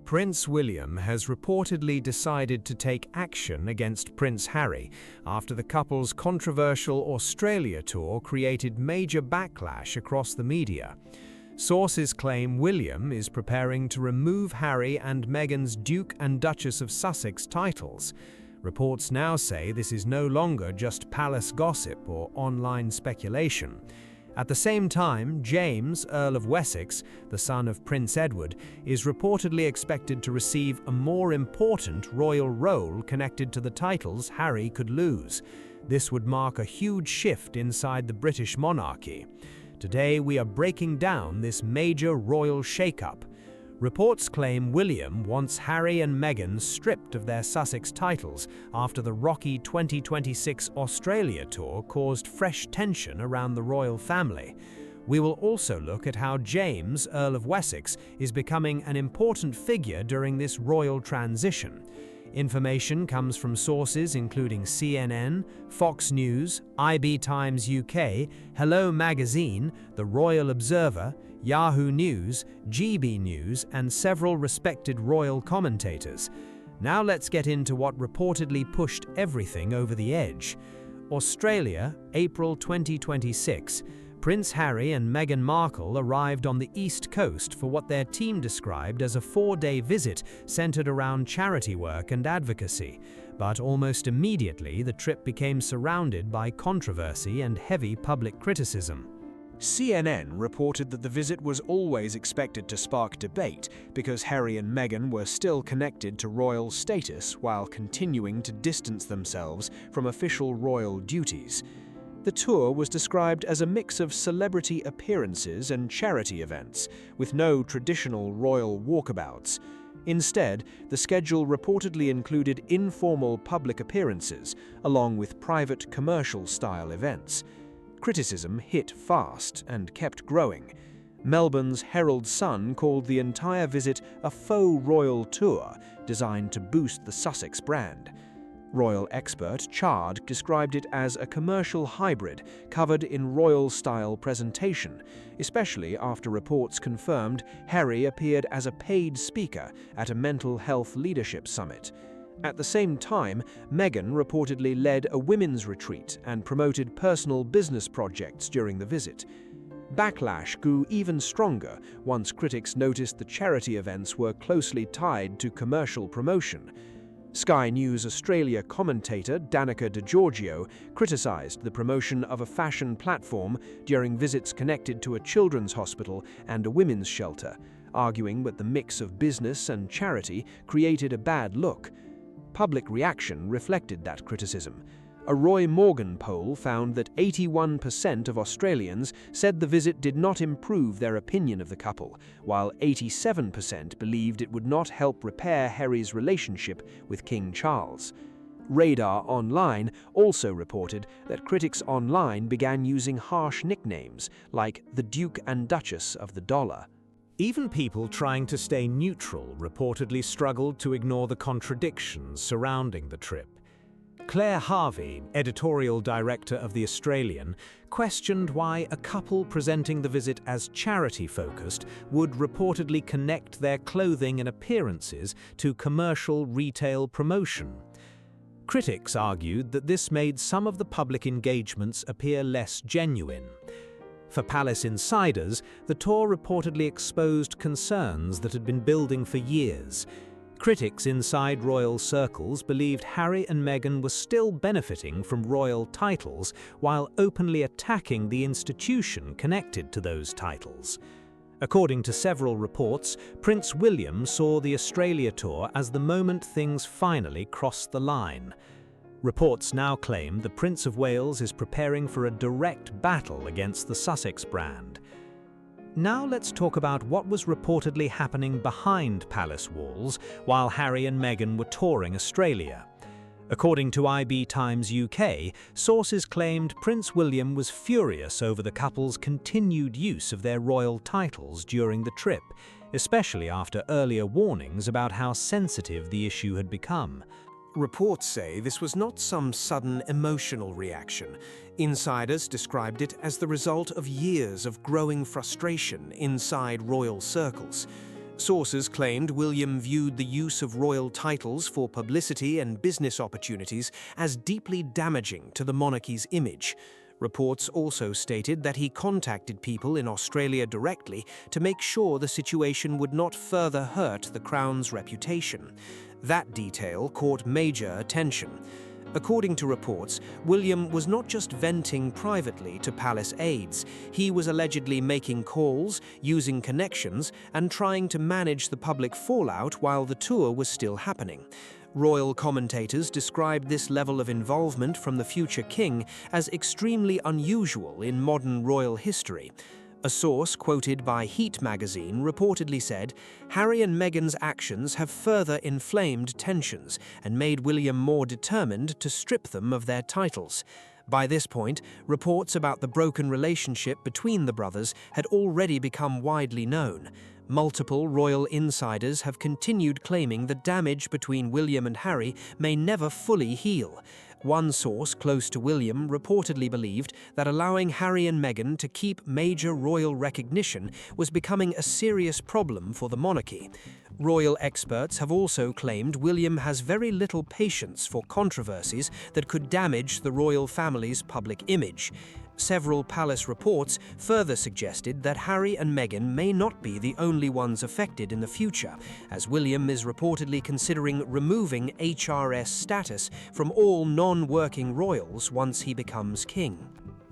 Prince William has reportedly decided to take action against Prince Harry after the couple's controversial Australia tour created major backlash across the media. Sources claim William is preparing to remove Harry and Meghan's Duke and Duchess of Sussex titles. Reports now say this is no longer just palace gossip or online speculation. At the same time, James, Earl of Wessex, the son of Prince Edward, is reportedly expected to receive a more important royal role connected to the titles Harry could lose. This would mark a huge shift inside the British monarchy. Today, we are breaking down this major royal shake-up. Reports claim William wants Harry and Meghan stripped of their Sussex titles after the rocky 2026 Australia tour caused fresh tension around the royal family. We will also look at how James, Earl of Wessex, is becoming an important figure during this royal transition. Information comes from sources including CNN, Fox News, IB Times UK, Hello Magazine, The Royal Observer, Yahoo News, GB News, and several respected royal commentators. Now let's get into what reportedly pushed everything over the edge. Australia, April 2026. Prince Harry and Meghan Markle arrived on the East Coast for what their team described as a 4-day visit centered around charity work and advocacy. But almost immediately, the trip became surrounded by controversy and heavy public criticism. CNN reported that the visit was always expected to spark debate because Harry and Meghan were still connected to royal status while continuing to distance themselves from official royal duties. The tour was described as a mix of celebrity appearances and charity events, with no traditional royal walkabouts. Instead, the schedule reportedly included informal public appearances, along with private commercial-style events. Criticism hit fast and kept growing. Melbourne's Herald Sun called the entire visit a faux royal tour designed to boost the Sussex brand. Royal expert Chard described it as a commercial hybrid covered in royal-style presentation, especially after reports confirmed Harry appeared as a paid speaker at a mental health leadership summit. At the same time, Meghan reportedly led a women's retreat and promoted personal business projects during the visit. Backlash grew even stronger once critics noticed the charity events were closely tied to commercial promotion. Sky News Australia commentator Danica DiGiorgio criticised the promotion of a fashion platform during visits connected to a children's hospital and a women's shelter, arguing that the mix of business and charity created a bad look. Public reaction reflected that criticism. A Roy Morgan poll found that 81% of Australians said the visit did not improve their opinion of the couple, while 87% believed it would not help repair Harry's relationship with King Charles. Radar Online also reported that critics online began using harsh nicknames like the Duke and Duchess of the Dollar. Even people trying to stay neutral reportedly struggled to ignore the contradictions surrounding the trip. Claire Harvey, editorial director of The Australian, questioned why a couple presenting the visit as charity-focused would reportedly connect their clothing and appearances to commercial retail promotion. Critics argued that this made some of the public engagements appear less genuine. For palace insiders, the tour reportedly exposed concerns that had been building for years. Critics inside royal circles believed Harry and Meghan were still benefiting from royal titles while openly attacking the institution connected to those titles. According to several reports, Prince William saw the Australia tour as the moment things finally crossed the line. Reports now claim the Prince of Wales is preparing for a direct battle against the Sussex brand. Now let's talk about what was reportedly happening behind palace walls while Harry and Meghan were touring Australia. According to IB Times UK, sources claimed Prince William was furious over the couple's continued use of their royal titles during the trip, especially after earlier warnings about how sensitive the issue had become. Reports say this was not some sudden emotional reaction. Insiders described it as the result of years of growing frustration inside royal circles. Sources claimed William viewed the use of royal titles for publicity and business opportunities as deeply damaging to the monarchy's image. Reports also stated that he contacted people in Australia directly to make sure the situation would not further hurt the Crown's reputation. That detail caught major attention. According to reports, William was not just venting privately to palace aides. He was allegedly making calls, using connections, and trying to manage the public fallout while the tour was still happening. Royal commentators described this level of involvement from the future king as extremely unusual in modern royal history. A source quoted by Heat magazine reportedly said, "Harry and Meghan's actions have further inflamed tensions and made William more determined to strip them of their titles." By this point, reports about the broken relationship between the brothers had already become widely known. Multiple royal insiders have continued claiming the damage between William and Harry may never fully heal. One source close to William reportedly believed that allowing Harry and Meghan to keep major royal recognition was becoming a serious problem for the monarchy. Royal experts have also claimed William has very little patience for controversies that could damage the royal family's public image. Several palace reports further suggested that Harry and Meghan may not be the only ones affected in the future, as William is reportedly considering removing HRS status from all non-working royals once he becomes king.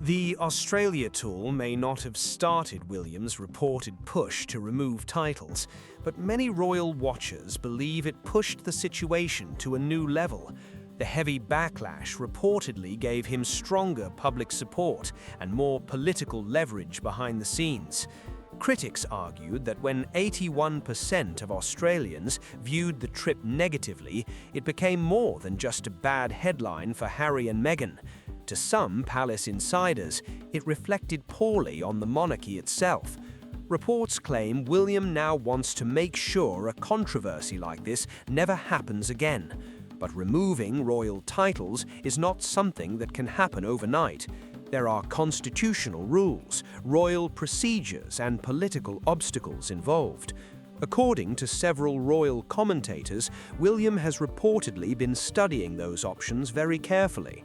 The Australia tour may not have started William's reported push to remove titles, but many royal watchers believe it pushed the situation to a new level. The heavy backlash reportedly gave him stronger public support and more political leverage behind the scenes. Critics argued that when 81% of Australians viewed the trip negatively, it became more than just a bad headline for Harry and Meghan. To some palace insiders, it reflected poorly on the monarchy itself. Reports claim William now wants to make sure a controversy like this never happens again. But removing royal titles is not something that can happen overnight. There are constitutional rules, royal procedures, and political obstacles involved. According to several royal commentators, William has reportedly been studying those options very carefully.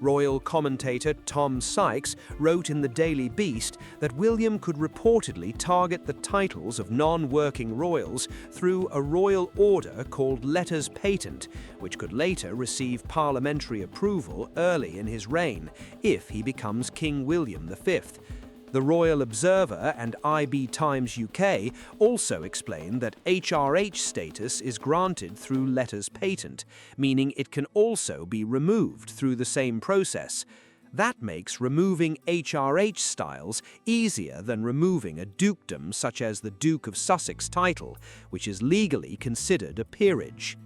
Royal commentator Tom Sykes wrote in the Daily Beast that William could reportedly target the titles of non-working royals through a royal order called Letters Patent, which could later receive parliamentary approval early in his reign, if he becomes King William V. The Royal Observer and IB Times UK also explained that HRH status is granted through Letters Patent, meaning it can also be removed through the same process. That makes removing HRH styles easier than removing a dukedom such as the Duke of Sussex title, which is legally considered a peerage.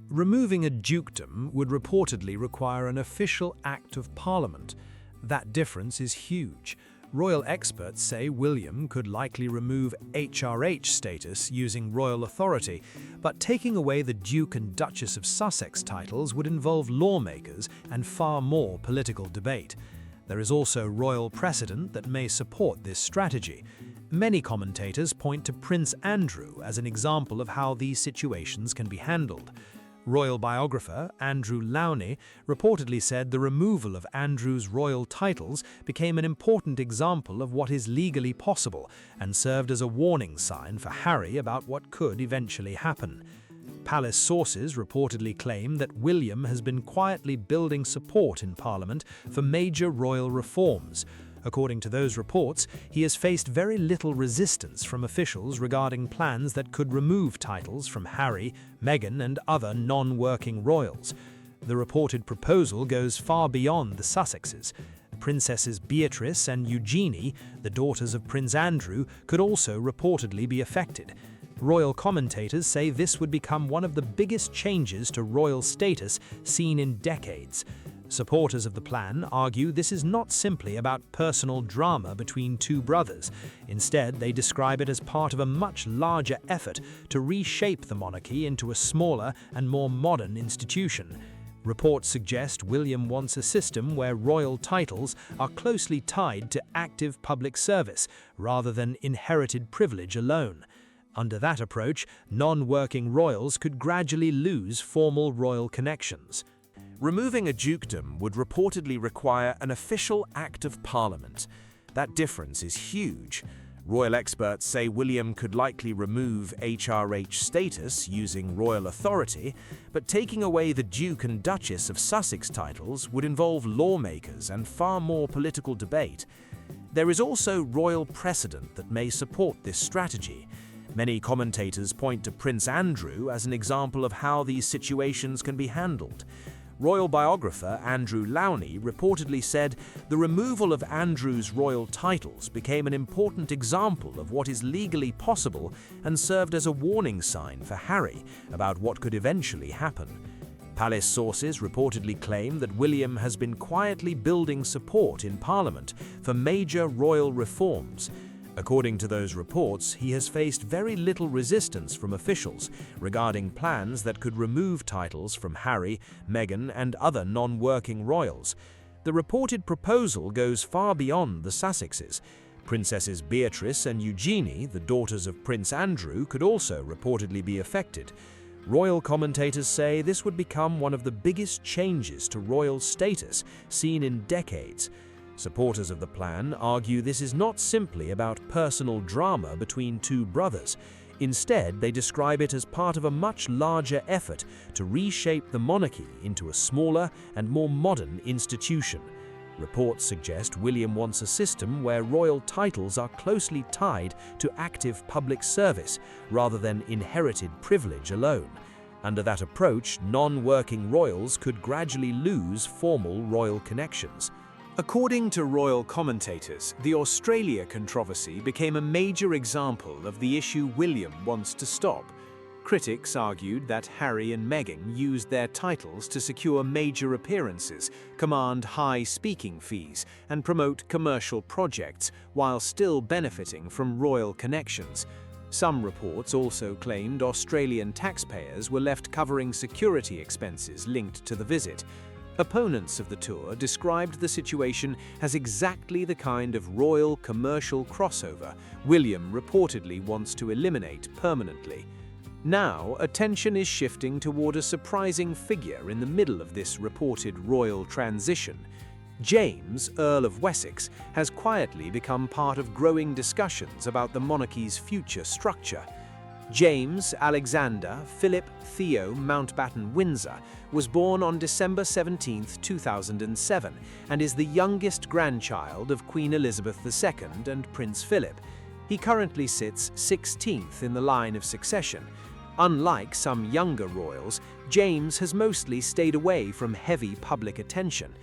Removing a dukedom would reportedly require an official act of Parliament. That difference is huge. Royal experts say William could likely remove HRH status using royal authority, but taking away the Duke and Duchess of Sussex titles would involve lawmakers and far more political debate. There is also royal precedent that may support this strategy. Many commentators point to Prince Andrew as an example of how these situations can be handled. Royal biographer Andrew Lowney reportedly said the removal of Andrew's royal titles became an important example of what is legally possible and served as a warning sign for Harry about what could eventually happen. Palace sources reportedly claim that William has been quietly building support in Parliament for major royal reforms. According to those reports, he has faced very little resistance from officials regarding plans that could remove titles from Harry, Meghan, and other non-working royals. The reported proposal goes far beyond the Sussexes. Princesses Beatrice and Eugenie, the daughters of Prince Andrew, could also reportedly be affected. Royal commentators say this would become one of the biggest changes to royal status seen in decades. Supporters of the plan argue this is not simply about personal drama between two brothers. Instead, they describe it as part of a much larger effort to reshape the monarchy into a smaller and more modern institution. Reports suggest William wants a system where royal titles are closely tied to active public service rather than inherited privilege alone. Under that approach, non-working royals could gradually lose formal royal connections. Removing a dukedom would reportedly require an official Act of Parliament. That difference is huge. Royal experts say William could likely remove HRH status using royal authority, but taking away the Duke and Duchess of Sussex titles would involve lawmakers and far more political debate. There is also royal precedent that may support this strategy. Many commentators point to Prince Andrew as an example of how these situations can be handled. Royal biographer Andrew Lowney reportedly said the removal of Andrew's royal titles became an important example of what is legally possible and served as a warning sign for Harry about what could eventually happen. Palace sources reportedly claim that William has been quietly building support in Parliament for major royal reforms. According to those reports, he has faced very little resistance from officials regarding plans that could remove titles from Harry, Meghan, and other non-working royals. The reported proposal goes far beyond the Sussexes. Princesses Beatrice and Eugenie, the daughters of Prince Andrew, could also reportedly be affected. Royal commentators say this would become one of the biggest changes to royal status seen in decades. Supporters of the plan argue this is not simply about personal drama between two brothers. Instead, they describe it as part of a much larger effort to reshape the monarchy into a smaller and more modern institution. Reports suggest William wants a system where royal titles are closely tied to active public service rather than inherited privilege alone. Under that approach, non-working royals could gradually lose formal royal connections. According to royal commentators, the Australia controversy became a major example of the issue William wants to stop. Critics argued that Harry and Meghan used their titles to secure major appearances, command high speaking fees, and promote commercial projects while still benefiting from royal connections. Some reports also claimed Australian taxpayers were left covering security expenses linked to the visit. Opponents of the tour described the situation as exactly the kind of royal commercial crossover William reportedly wants to eliminate permanently. Now, attention is shifting toward a surprising figure in the middle of this reported royal transition. James, Earl of Wessex, has quietly become part of growing discussions about the monarchy's future structure. James Alexander Philip Theo Mountbatten Windsor was born on December 17, 2007, and is the youngest grandchild of Queen Elizabeth II and Prince Philip. He currently sits 16th in the line of succession. Unlike some younger royals, James has mostly stayed away from heavy public attention.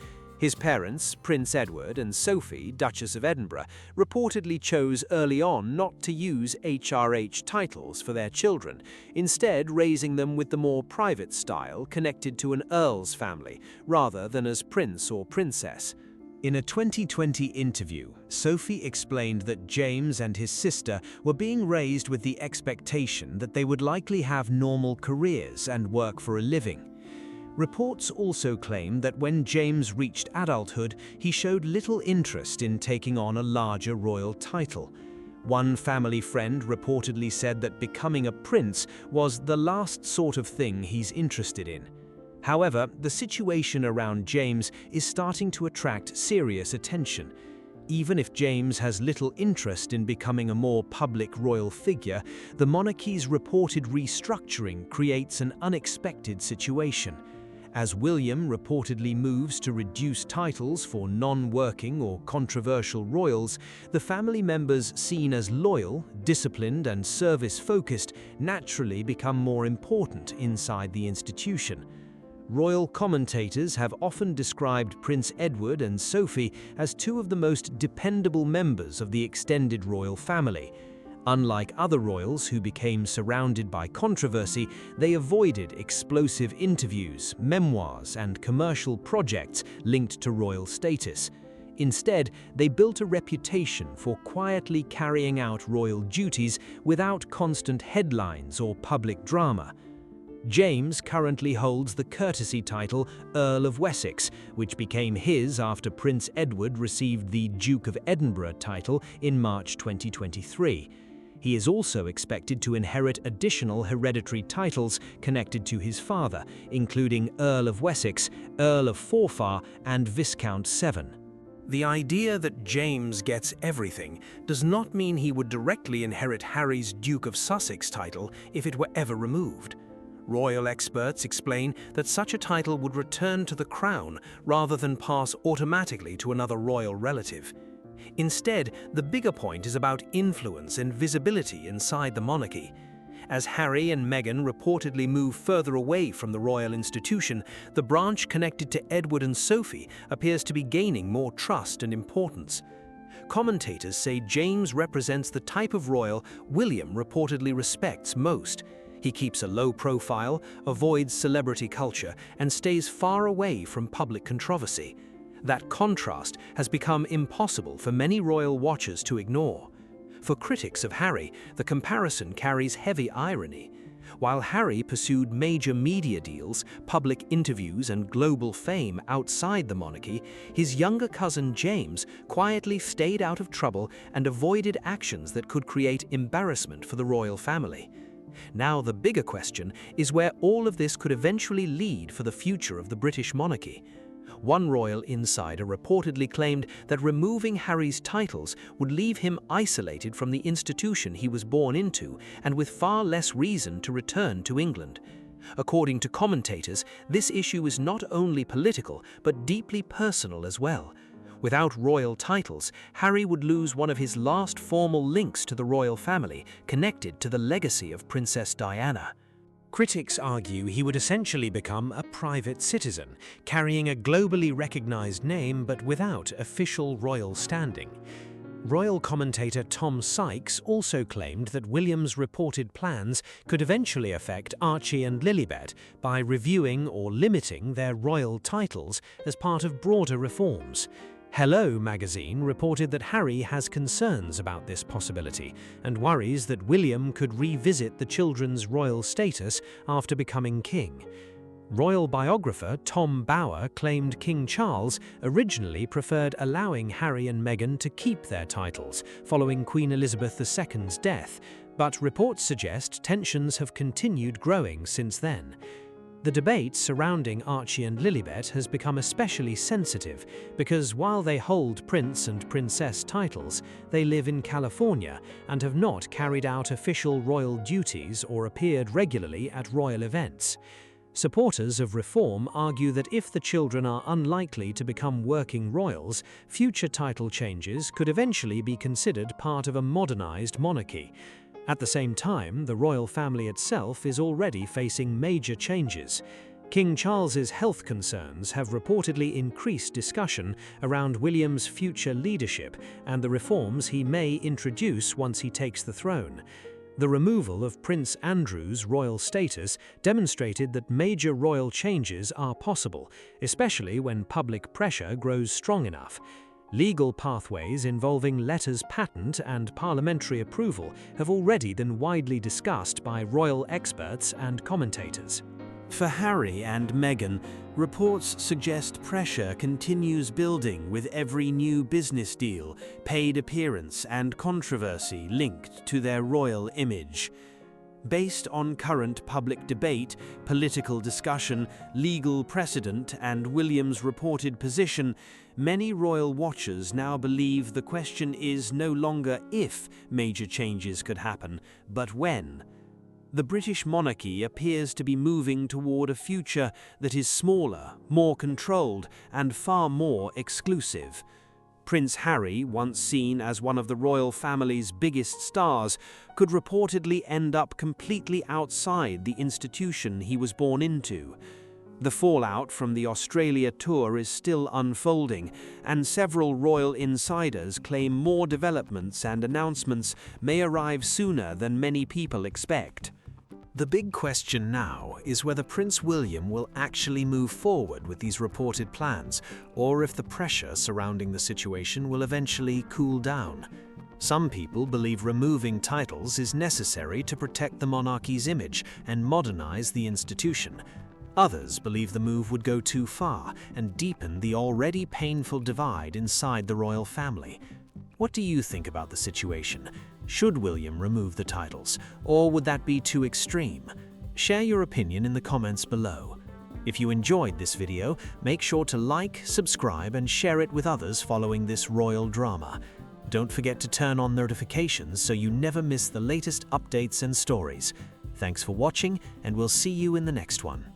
His parents, Prince Edward and Sophie, Duchess of Edinburgh, reportedly chose early on not to use HRH titles for their children, instead raising them with the more private style connected to an earl's family, rather than as prince or princess. In a 2020 interview, Sophie explained that James and his sister were being raised with the expectation that they would likely have normal careers and work for a living. Reports also claim that when James reached adulthood, he showed little interest in taking on a larger royal title. One family friend reportedly said that becoming a prince was the last sort of thing he's interested in. However, the situation around James is starting to attract serious attention. Even if James has little interest in becoming a more public royal figure, the monarchy's reported restructuring creates an unexpected situation. As William reportedly moves to reduce titles for non-working or controversial royals, the family members seen as loyal, disciplined, and service-focused naturally become more important inside the institution. Royal commentators have often described Prince Edward and Sophie as two of the most dependable members of the extended royal family. Unlike other royals who became surrounded by controversy, they avoided explosive interviews, memoirs, and commercial projects linked to royal status. Instead, they built a reputation for quietly carrying out royal duties without constant headlines or public drama. James currently holds the courtesy title Earl of Wessex, which became his after Prince Edward received the Duke of Edinburgh title in March 2023. He is also expected to inherit additional hereditary titles connected to his father, including Earl of Wessex, Earl of Forfar, and Viscount Severn. The idea that James gets everything does not mean he would directly inherit Harry's Duke of Sussex title if it were ever removed. Royal experts explain that such a title would return to the crown rather than pass automatically to another royal relative. Instead, the bigger point is about influence and visibility inside the monarchy. As Harry and Meghan reportedly move further away from the royal institution, the branch connected to Edward and Sophie appears to be gaining more trust and importance. Commentators say James represents the type of royal William reportedly respects most. He keeps a low profile, avoids celebrity culture, and stays far away from public controversy. That contrast has become impossible for many royal watchers to ignore. For critics of Harry, the comparison carries heavy irony. While Harry pursued major media deals, public interviews, and global fame outside the monarchy, his younger cousin James quietly stayed out of trouble and avoided actions that could create embarrassment for the royal family. Now the bigger question is where all of this could eventually lead for the future of the British monarchy. One royal insider reportedly claimed that removing Harry's titles would leave him isolated from the institution he was born into and with far less reason to return to England. According to commentators, this issue is not only political but deeply personal as well. Without royal titles, Harry would lose one of his last formal links to the royal family, connected to the legacy of Princess Diana. Critics argue he would essentially become a private citizen, carrying a globally recognized name but without official royal standing. Royal commentator Tom Sykes also claimed that William's reported plans could eventually affect Archie and Lilibet by reviewing or limiting their royal titles as part of broader reforms. Hello magazine reported that Harry has concerns about this possibility and worries that William could revisit the children's royal status after becoming king. Royal biographer Tom Bower claimed King Charles originally preferred allowing Harry and Meghan to keep their titles following Queen Elizabeth II's death, but reports suggest tensions have continued growing since then. The debate surrounding Archie and Lilibet has become especially sensitive because while they hold prince and princess titles, they live in California and have not carried out official royal duties or appeared regularly at royal events. Supporters of reform argue that if the children are unlikely to become working royals, future title changes could eventually be considered part of a modernized monarchy. At the same time, the royal family itself is already facing major changes. King Charles's health concerns have reportedly increased discussion around William's future leadership and the reforms he may introduce once he takes the throne. The removal of Prince Andrew's royal status demonstrated that major royal changes are possible, especially when public pressure grows strong enough. Legal pathways involving letters patent and parliamentary approval have already been widely discussed by royal experts and commentators. For Harry and Meghan, reports suggest pressure continues building with every new business deal, paid appearance, and controversy linked to their royal image. Based on current public debate, political discussion, legal precedent, and William's reported position, many royal watchers now believe the question is no longer if major changes could happen, but when. The British monarchy appears to be moving toward a future that is smaller, more controlled, and far more exclusive. Prince Harry, once seen as one of the royal family's biggest stars, could reportedly end up completely outside the institution he was born into. The fallout from the Australia tour is still unfolding, and several royal insiders claim more developments and announcements may arrive sooner than many people expect. The big question now is whether Prince William will actually move forward with these reported plans, or if the pressure surrounding the situation will eventually cool down. Some people believe removing titles is necessary to protect the monarchy's image and modernize the institution. Others believe the move would go too far and deepen the already painful divide inside the royal family. What do you think about the situation? Should William remove the titles, or would that be too extreme? Share your opinion in the comments below. If you enjoyed this video, make sure to like, subscribe, and share it with others following this royal drama. Don't forget to turn on notifications so you never miss the latest updates and stories. Thanks for watching, and we'll see you in the next one.